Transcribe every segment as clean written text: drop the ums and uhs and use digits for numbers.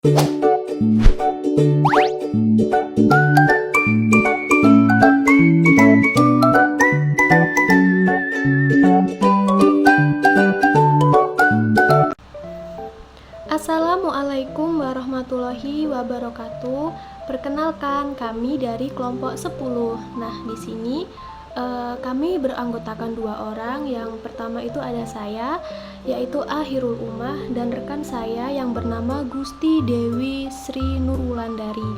Assalamualaikum warahmatullahi wabarakatuh. Perkenalkan, kami dari kelompok 10. Nah, di sini kami beranggotakan 2 orang. Yang pertama itu ada saya, yaitu Ahirul Umah, dan rekan saya yang bernama Gusti Dewi Sri Nurwulandari.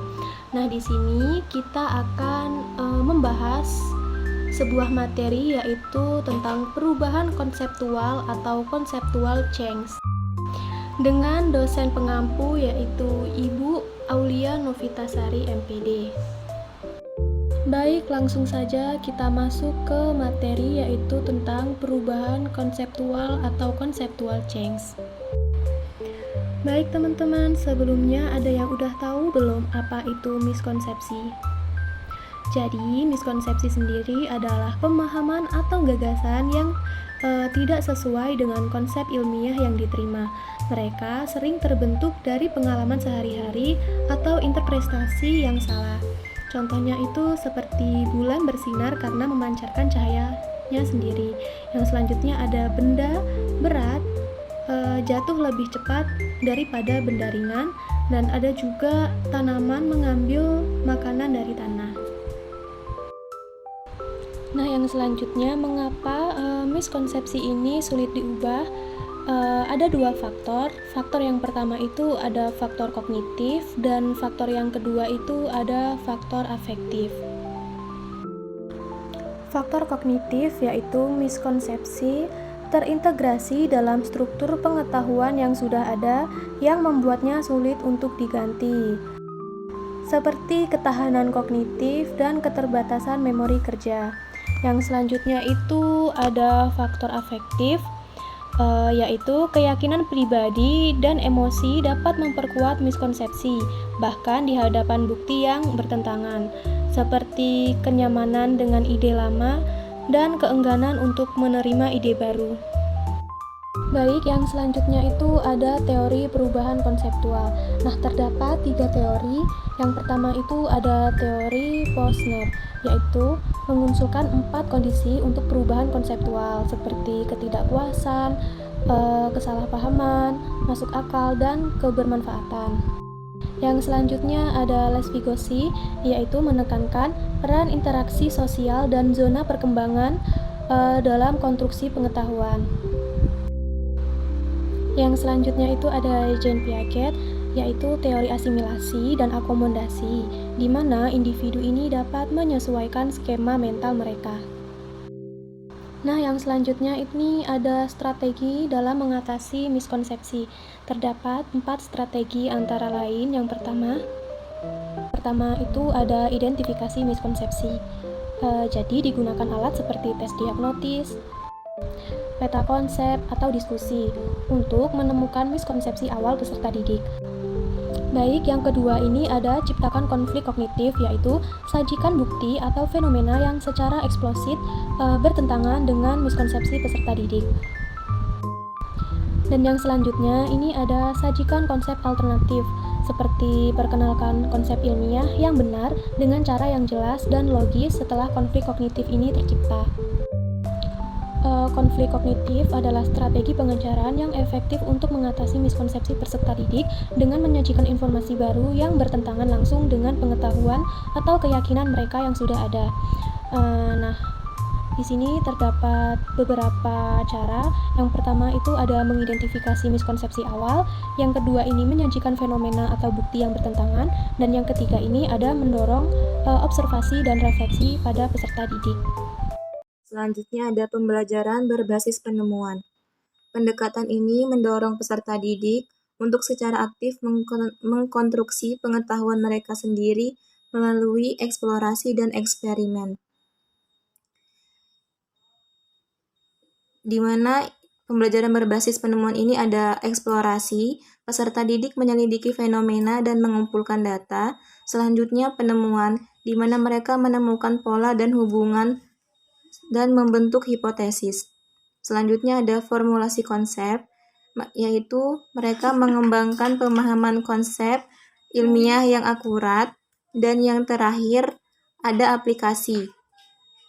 Nah, di sini kita akan membahas sebuah materi, yaitu tentang perubahan konseptual atau conceptual change, dengan dosen pengampu yaitu Ibu Aulia Novitasari MPD. Baik, langsung saja kita masuk ke materi, yaitu tentang perubahan konseptual atau conceptual change. Baik teman-teman, sebelumnya ada yang udah tahu belum apa itu miskonsepsi? Jadi, miskonsepsi sendiri adalah pemahaman atau gagasan yang tidak sesuai dengan konsep ilmiah yang diterima. Mereka sering terbentuk dari pengalaman sehari-hari atau interpretasi yang salah. Contohnya itu seperti bulan bersinar karena memancarkan cahayanya sendiri. Yang selanjutnya ada benda berat jatuh lebih cepat daripada benda ringan, dan ada juga tanaman mengambil makanan dari tanah. Nah, yang selanjutnya, mengapa miskonsepsi ini sulit diubah? Ada 2 faktor. Faktor yang pertama itu ada faktor kognitif, dan faktor yang kedua itu ada faktor afektif. Faktor kognitif yaitu miskonsepsi terintegrasi dalam struktur pengetahuan yang sudah ada yang membuatnya sulit untuk diganti, seperti ketahanan kognitif dan keterbatasan memori kerja. Yang selanjutnya itu ada faktor afektif, yaitu keyakinan pribadi dan emosi dapat memperkuat miskonsepsi, bahkan di hadapan bukti yang bertentangan, seperti kenyamanan dengan ide lama dan keengganan untuk menerima ide baru. Baik, yang selanjutnya itu ada teori perubahan konseptual. Nah, terdapat 3 teori. Yang pertama itu ada teori Posner, yaitu mengunculkan 4 kondisi untuk perubahan konseptual, seperti ketidakpuasan, kesalahpahaman, masuk akal, dan kebermanfaatan. Yang selanjutnya ada Les Vygotsky, yaitu menekankan peran interaksi sosial dan zona perkembangan dalam konstruksi pengetahuan. Yang selanjutnya itu ada Jean Piaget, yaitu teori asimilasi dan akomodasi, di mana individu ini dapat menyesuaikan skema mental mereka. Nah, yang selanjutnya ini ada strategi dalam mengatasi miskonsepsi. Terdapat 4 strategi antara lain. Yang pertama itu ada identifikasi miskonsepsi. Jadi digunakan alat seperti tes diagnosis, peta konsep, atau diskusi untuk menemukan miskonsepsi awal peserta didik. Baik, yang kedua ini ada ciptakan konflik kognitif, yaitu sajikan bukti atau fenomena yang secara eksplisit bertentangan dengan miskonsepsi peserta didik. Dan yang selanjutnya ini ada sajikan konsep alternatif, seperti perkenalkan konsep ilmiah yang benar dengan cara yang jelas dan logis setelah konflik kognitif ini tercipta. Konflik kognitif adalah strategi pengejaran yang efektif untuk mengatasi miskonsepsi peserta didik dengan menyajikan informasi baru yang bertentangan langsung dengan pengetahuan atau keyakinan mereka yang sudah ada. Nah, di sini terdapat beberapa cara. Yang pertama itu ada mengidentifikasi miskonsepsi awal, yang kedua ini menyajikan fenomena atau bukti yang bertentangan, dan yang ketiga ini ada mendorong observasi dan refleksi pada peserta didik. Selanjutnya ada pembelajaran berbasis penemuan. Pendekatan ini mendorong peserta didik untuk secara aktif mengkonstruksi pengetahuan mereka sendiri melalui eksplorasi dan eksperimen. Di mana pembelajaran berbasis penemuan ini ada eksplorasi, peserta didik menyelidiki fenomena dan mengumpulkan data. Selanjutnya penemuan, di mana mereka menemukan pola dan hubungan dan membentuk hipotesis. Selanjutnya ada formulasi konsep, yaitu mereka mengembangkan pemahaman konsep ilmiah yang akurat, dan yang terakhir ada aplikasi,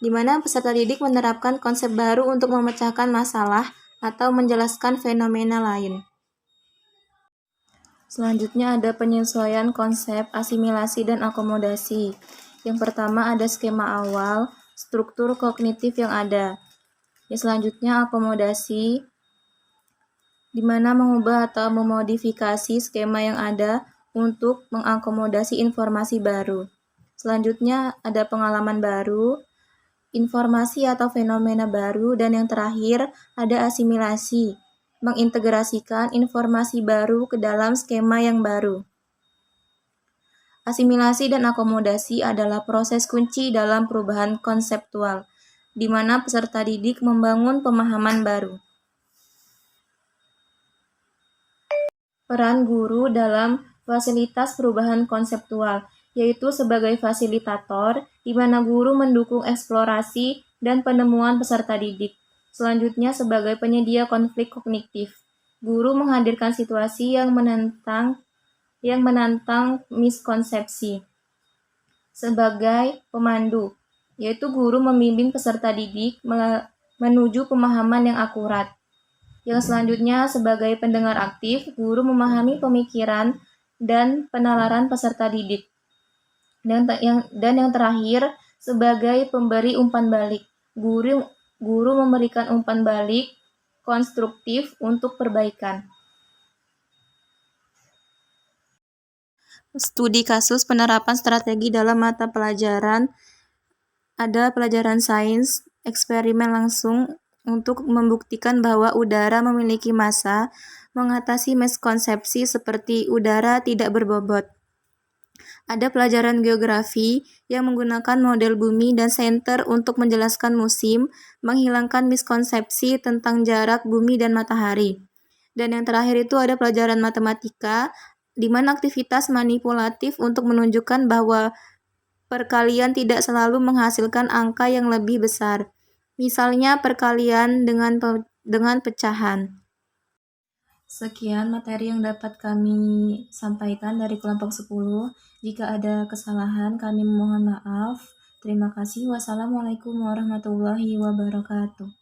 di mana peserta didik menerapkan konsep baru untuk memecahkan masalah atau menjelaskan fenomena lain. Selanjutnya ada penyesuaian konsep, asimilasi, dan akomodasi. Yang pertama ada skema awal, struktur kognitif yang ada. Yang selanjutnya akomodasi, di mana mengubah atau memodifikasi skema yang ada untuk mengakomodasi informasi baru. Selanjutnya ada pengalaman baru, informasi atau fenomena baru, dan yang terakhir ada asimilasi, mengintegrasikan informasi baru ke dalam skema yang baru. Asimilasi dan akomodasi adalah proses kunci dalam perubahan konseptual, di mana peserta didik membangun pemahaman baru. Peran guru dalam fasilitas perubahan konseptual, yaitu sebagai fasilitator, di mana guru mendukung eksplorasi dan penemuan peserta didik. Selanjutnya sebagai penyedia konflik kognitif, guru menghadirkan situasi yang menantang miskonsepsi. Sebagai pemandu, yaitu guru membimbing peserta didik menuju pemahaman yang akurat. Yang selanjutnya sebagai pendengar aktif, guru memahami pemikiran dan penalaran peserta didik. Dan yang terakhir sebagai pemberi umpan balik, guru memberikan umpan balik konstruktif untuk perbaikan. Studi kasus penerapan strategi dalam mata pelajaran. Ada pelajaran sains, eksperimen langsung untuk membuktikan bahwa udara memiliki massa, mengatasi miskonsepsi seperti udara tidak berbobot. Ada pelajaran geografi yang menggunakan model bumi dan senter untuk menjelaskan musim, menghilangkan miskonsepsi tentang jarak bumi dan matahari. Dan yang terakhir itu ada pelajaran matematika, di mana aktivitas manipulatif untuk menunjukkan bahwa perkalian tidak selalu menghasilkan angka yang lebih besar. Misalnya perkalian dengan pecahan. Sekian materi yang dapat kami sampaikan dari kelompok 10. Jika ada kesalahan, kami mohon maaf. Terima kasih. Wassalamualaikum warahmatullahi wabarakatuh.